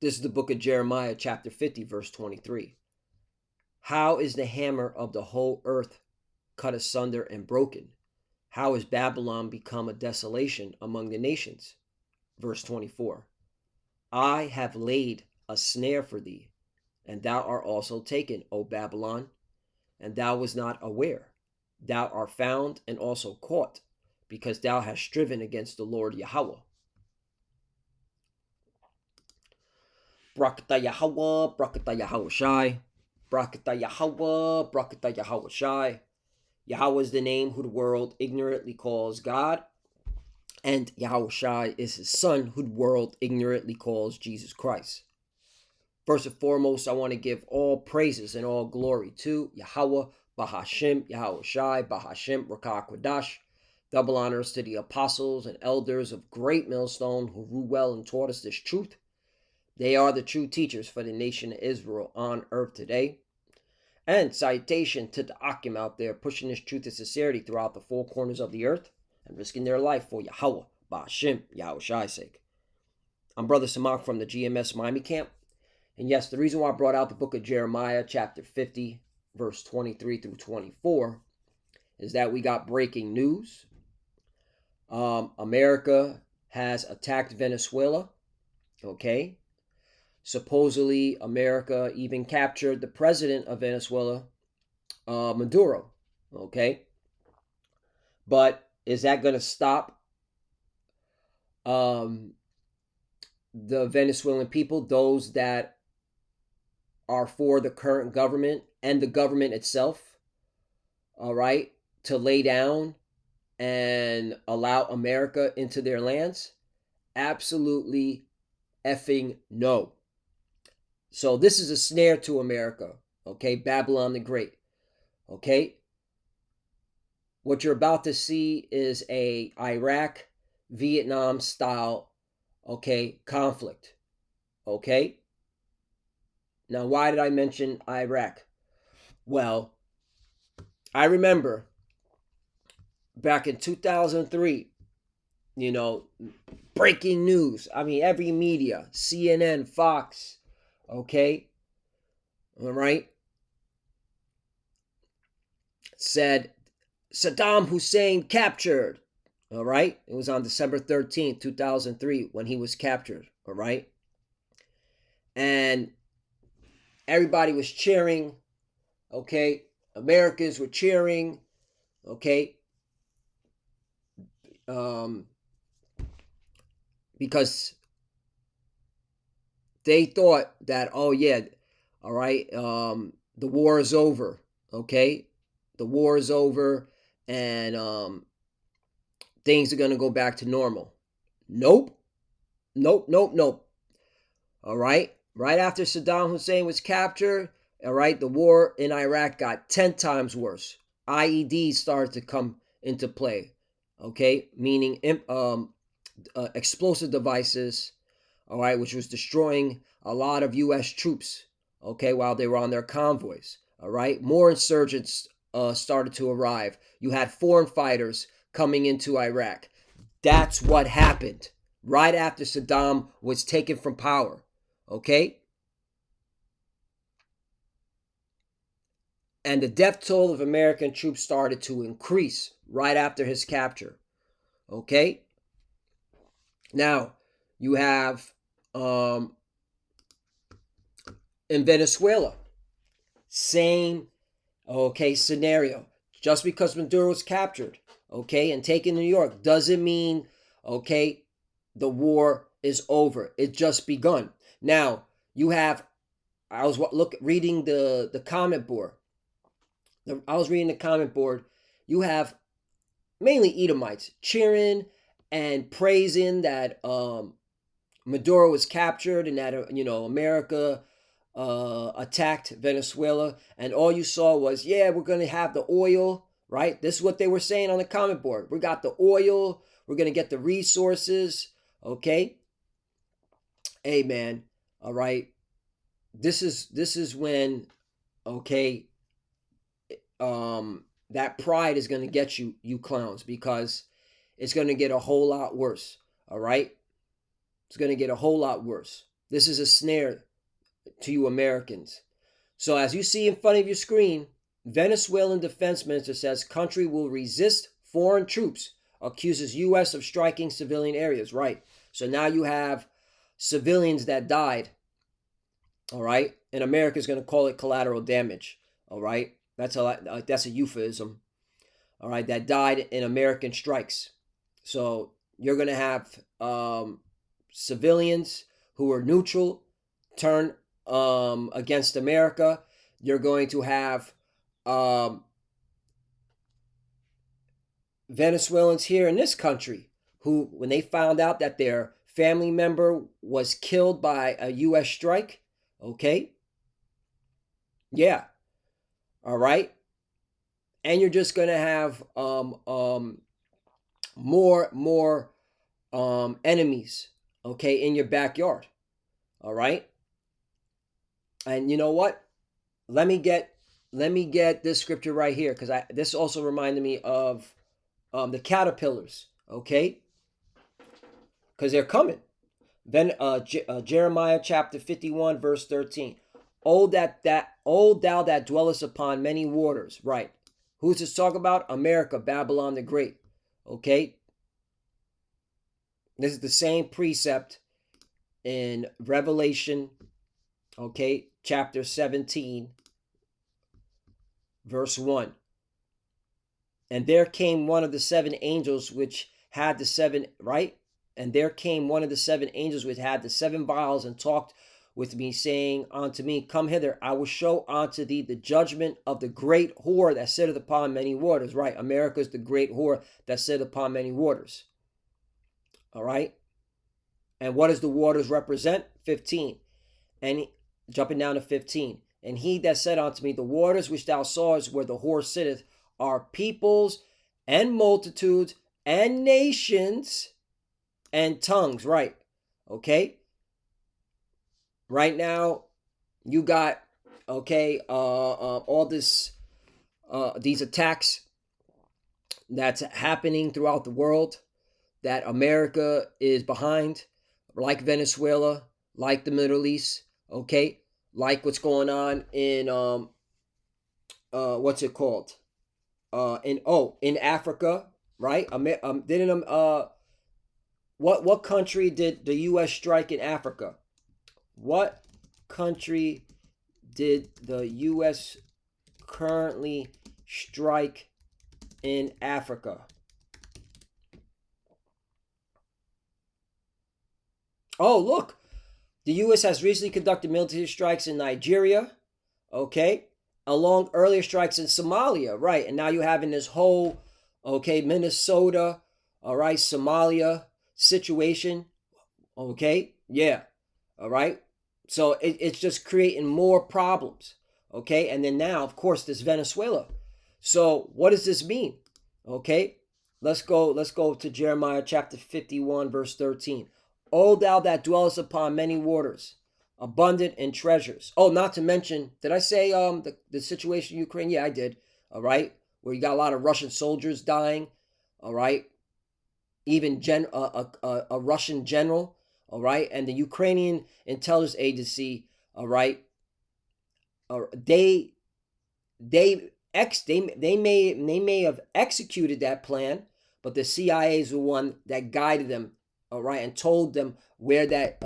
This is the book of Jeremiah, chapter 50, verse 23. How is the hammer of the whole earth cut asunder and broken? How is Babylon become a desolation among the nations? Verse 24. I have laid a snare for thee, and thou art also taken, O Babylon, and thou was not aware. Thou art found and also caught, because thou hast striven against the Lord Yahweh. Brakata Yahweh, Brakata Yahweh Shai, Brakata Yahweh, Brakata Yahweh Shai. Yahweh is the name who the world ignorantly calls God, and Yahweh Shai is his son who the world ignorantly calls Jesus Christ. First and foremost, I want to give all praises and all glory to Yahweh, Bahashim, Yahweh Shai, Bahashim, Rakah Kwadash. Double honors to the apostles and elders of Great Millstone who rule well and taught us this truth. They are the true teachers for the nation of Israel on earth today. And citation to the Akim out there pushing this truth and sincerity throughout the four corners of the earth and risking their life for Yahweh, Ba'ashim, Yahweh Shai's sake. I'm Brother Samak from the GMS Miami camp. And yes, the reason why I brought out the book of Jeremiah, chapter 50, verse 23 through 24, is that we got breaking news. America has attacked Venezuela. Okay. Supposedly, America even captured the president of Venezuela, Maduro. Okay. But is that going to stop the Venezuelan people, those that are for the current government and the government itself, all right, to lay down and allow America into their lands? Absolutely effing no. So this is a snare to America, okay? Babylon the Great, okay? What you're about to see is a Iraq-Vietnam style, okay, conflict, okay? Now, why did I mention Iraq? Well, I remember back in 2003, breaking news. I mean, every media, CNN, Fox, okay, all right, said Saddam Hussein captured, all right. It was on December 13th, 2003 when he was captured, all right. And everybody was cheering, okay. Americans were cheering, okay, because they thought that, oh yeah, all right, the war is over, okay, the war is over, and things are gonna go back to normal. Nope. All right, right after Saddam Hussein was captured, all right, the war in Iraq got 10 times worse. IEDs started to come into play, okay, meaning explosive devices, all right, which was destroying a lot of U.S. troops, okay, while they were on their convoys, all right. More insurgents started to arrive. You had foreign fighters coming into Iraq. That's what happened right after Saddam was taken from power, okay. And the death toll of American troops started to increase right after his capture, okay. Now, you have in Venezuela, same, okay, scenario. Just because Maduro was captured, okay, and taken to New York doesn't mean, okay, the war is over. It just begun. Now, you have, I was reading the comment board. I was reading the comment board. You have mainly Edomites cheering and praising that Maduro was captured and that America attacked Venezuela, and all you saw was, yeah, we're gonna have the oil, right? This is what they were saying on the comment board. We got the oil. We're gonna get the resources. Okay. Hey man, all right. This is when, okay, that pride is gonna get you clowns, because it's gonna get a whole lot worse. All right. It's going to get a whole lot worse. This is a snare to you Americans. So as you see in front of your screen, Venezuelan defense minister says country will resist foreign troops, accuses U.S. of striking civilian areas. Right. So now you have civilians that died. All right. And America is going to call it collateral damage. All right. That's a euphemism. All right. That died in American strikes. So you're going to have civilians who are neutral turn against America. You're going to have Venezuelans here in this country who, when they found out that their family member was killed by a U.S. strike, okay? Yeah. All right. And you're just going to have more enemies, okay, in your backyard. All right. And you know what? Let me get this scripture right here, because this also reminded me of the caterpillars, okay? Because they're coming. Then Jeremiah chapter 51 verse 13. O thou that dwellest upon many waters. Right. Who's this talk about? America, Babylon the Great. Okay. This is the same precept in Revelation, okay, chapter 17, verse 1. And there came one of the seven angels which had the seven, right? And there came one of the seven angels which had the seven vials and talked with me, saying unto me, Come hither, I will show unto thee the judgment of the great whore that sitteth upon many waters. Right, America is the great whore that sitteth upon many waters. All right. And what does the waters represent? 15. And jumping down to 15. And he that said unto me, The waters which thou sawest where the whore sitteth are peoples and multitudes and nations and tongues. Right. Okay. Right now, you got, okay, all this, these attacks that's happening throughout the world that America is behind, like Venezuela, like the Middle East, okay, like what's going on in what's it called? In Africa, right? What country did the U.S. strike in Africa? What country did the U.S. currently strike in Africa? Oh, look. The U.S. has recently conducted military strikes in Nigeria, okay, along earlier strikes in Somalia, right? And now you're having this whole, okay, Minnesota, all right, Somalia situation, okay? Yeah, all right? So it's just creating more problems, okay? And then now, of course, this Venezuela. So what does this mean? Okay, let's go to Jeremiah chapter 51, verse 13. O thou that dwellest upon many waters, abundant in treasures. Oh, not to mention, did I say the situation in Ukraine? Yeah, I did. All right, where you got a lot of Russian soldiers dying. All right, even a Russian general. All right, and the Ukrainian intelligence agency. All right, they may have executed that plan, but the CIA is the one that guided them. All right, and told them where that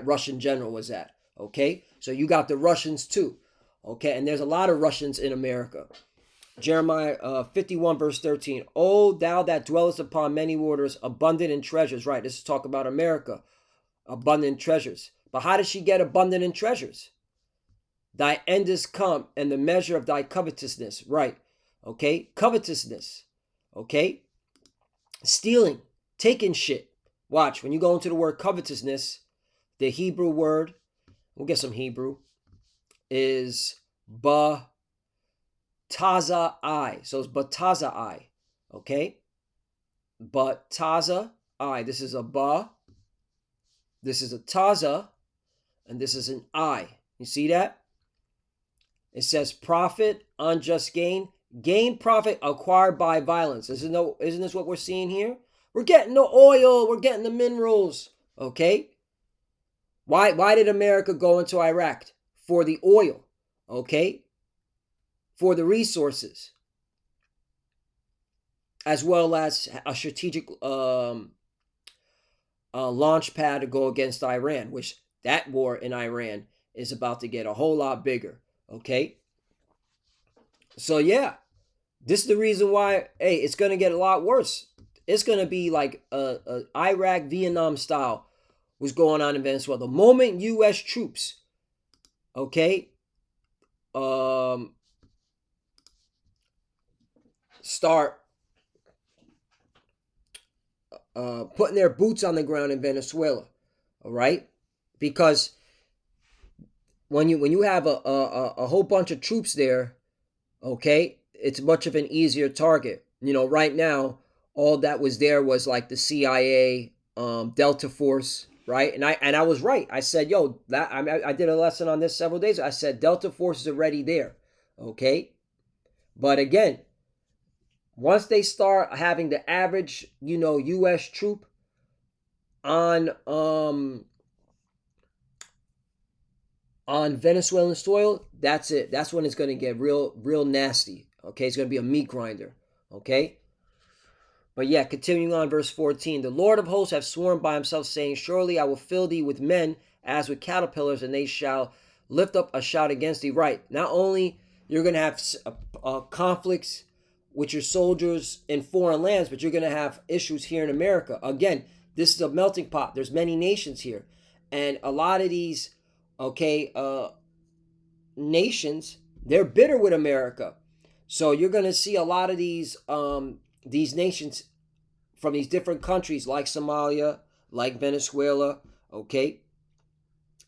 Russian general was at. Okay, so you got the Russians too. Okay, and there's a lot of Russians in America. Jeremiah 51 verse 13. O thou that dwellest upon many waters, abundant in treasures. Right, this is talk about America. Abundant in treasures. But how does she get abundant in treasures? Thy end is come, and the measure of thy covetousness. Right, okay, covetousness. Okay, stealing, taking shit. Watch, when you go into the word covetousness, the Hebrew word, we'll get some Hebrew, is batazai. So it's batazai, okay? Batazai. This is a ba, this is a taza, and this is an I. You see that? It says profit, unjust gain, gain profit acquired by violence. Isn't this what we're seeing here? We're getting the oil. We're getting the minerals. Okay? Why did America go into Iraq? For the oil, okay? For the resources, as well as a strategic launch pad to go against Iran, which that war in Iran is about to get a whole lot bigger, okay? So yeah, this is the reason why, hey, it's going to get a lot worse. It's going to be like a Iraq, Vietnam style was going on in Venezuela. The moment U.S. troops, okay, start putting their boots on the ground in Venezuela, all right, because when you have a whole bunch of troops there, okay, it's much of an easier target. Right now, all that was there was like the CIA, Delta Force, right? And I was right. I said, yo, that I did a lesson on this several days. I said Delta Force is already there, okay. But again, once they start having the average, U.S. troop on Venezuelan soil, that's it. That's when it's going to get real nasty. Okay, it's going to be a meat grinder. Okay. But yeah, continuing on, verse 14. The Lord of hosts hath sworn by himself, saying, surely I will fill thee with men as with caterpillars, and they shall lift up a shout against thee. Right. Not only you're going to have conflicts with your soldiers in foreign lands, but you're going to have issues here in America. Again, this is a melting pot. There's many nations here. And a lot of these, okay, nations, they're bitter with America. So you're going to see a lot of these nations from these different countries, like Somalia, like Venezuela, okay,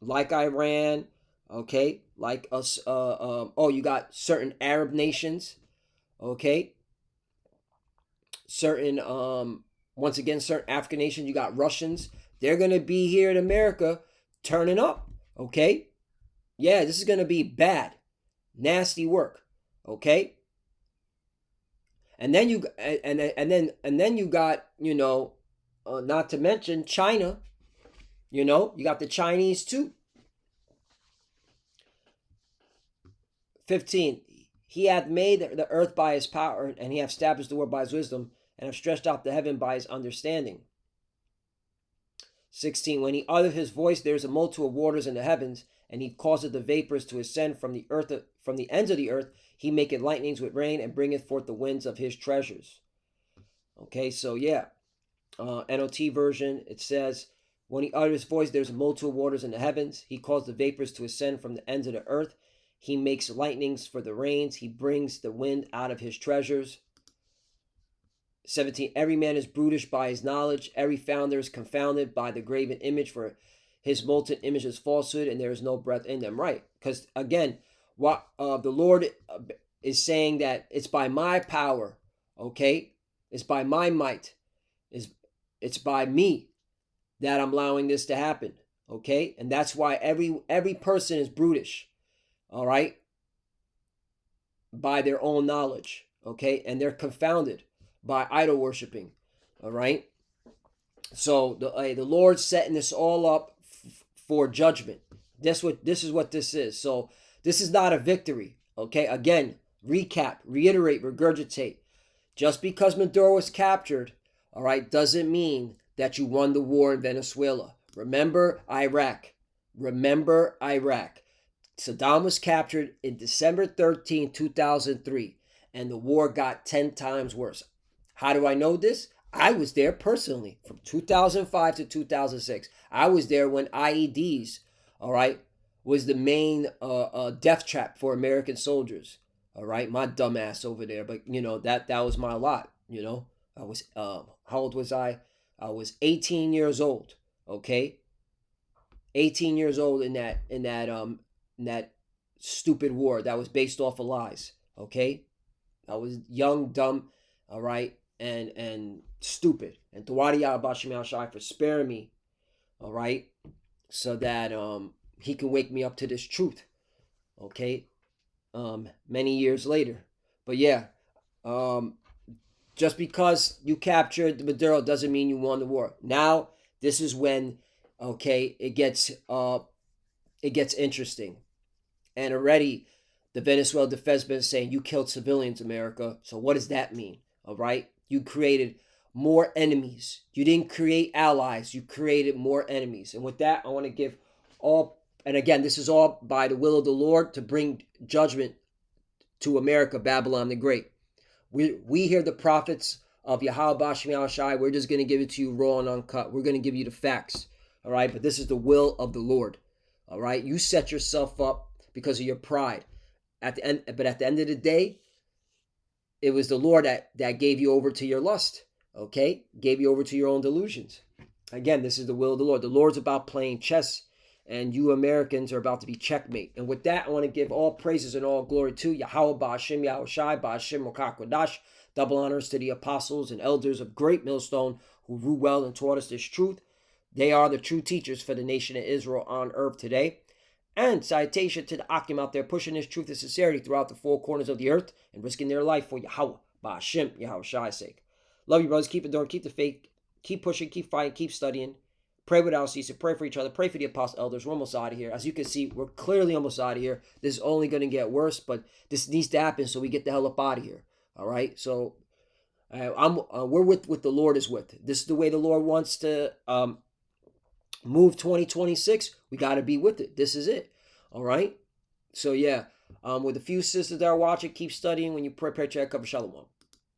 like Iran, okay, like us. You got certain Arab nations, okay, certain once again certain African nations. You got Russians. They're going to be here in America, turning up, okay. Yeah, this is going to be bad, nasty work, okay. And then you got, not to mention China. You got the Chinese too. 15. He hath made the earth by his power, and he hath established the world by his wisdom, and hath stretched out the heaven by his understanding. 16. When he uttereth his voice, there is a multitude of waters in the heavens, and he causeth the vapors to ascend from the earth, from the ends of the earth. He maketh lightnings with rain, and bringeth forth the winds of his treasures. Okay, so yeah. NOT version, it says, when he utters his voice, there's a multitude of waters in the heavens. He caused the vapors to ascend from the ends of the earth. He makes lightnings for the rains. He brings the wind out of his treasures. 17. Every man is brutish by his knowledge. Every founder is confounded by the graven image, for his molten image is falsehood, and there is no breath in them. Right. Because again, what the Lord is saying, that it's by my power, okay? It's by my might. It's by me that I'm allowing this to happen, okay? And that's why every person is brutish, all right? By their own knowledge, okay? And they're confounded by idol worshiping, all right? So the Lord's setting this all up for judgment. This is what this is. So this is not a victory, okay? Again, recap, reiterate, regurgitate. Just because Maduro was captured, all right, doesn't mean that you won the war in Venezuela. Remember Iraq. Remember Iraq. Saddam was captured in December 13, 2003, and the war got 10 times worse. How do I know this? I was there personally from 2005 to 2006. I was there when IEDs, all right, was the main death trap for American soldiers. All right, my dumb ass over there, but that was my lot. I was how old was I? I was 18 years old. Okay, 18 years old in that stupid war that was based off of lies. Okay, I was young, dumb, all right, and stupid. And Tawadi Bashim Al Shai for sparing me, all right, so that he can wake me up to this truth. Okay, many years later. But yeah, just because you captured Maduro doesn't mean you won the war. Now, this is when okay, it gets interesting. And already the Venezuelan defense been saying you killed civilians, America. So what does that mean? All right, you created more enemies. You didn't create allies. You created more enemies. And with that, I want to give all. And again, this is all by the will of the Lord to bring judgment to America, Babylon the Great. We hear the prophets of Yahweh Bashem Yahushai. We're just going to give it to you raw and uncut. We're going to give you the facts. All right, but this is the will of the Lord. All right, you set yourself up because of your pride. At the end, but at the end of the day, it was the Lord that gave you over to your lust. Okay, gave you over to your own delusions. Again, this is the will of the Lord. The Lord's about playing chess, and you Americans are about to be checkmate. And with that, I want to give all praises and all glory to Yahweh Ba'ashem Yahushai Ba'ashem Rokakwadash. Double honors to the apostles and elders of Great Millstone who rule well and taught us this truth. They are the true teachers for the nation of Israel on earth today. And citation to the Akim out there pushing this truth and sincerity throughout the four corners of the earth and risking their life for Yahweh Ba'ashem Yahushai's sake. Love you, brothers. Keep enduring, keep the faith, keep pushing, keep fighting, keep studying. Pray without ceasing. Pray for each other. Pray for the apostle elders. We're almost out of here. As you can see, we're clearly almost out of here. This is only going to get worse, but this needs to happen so we get the hell up out of here. All right? So we're with the Lord is with. This is the way the Lord wants to move 2026. We got to be with it. This is it. All right? So, yeah. With a few sisters that are watching, keep studying. When you prepare, check up. Shalom.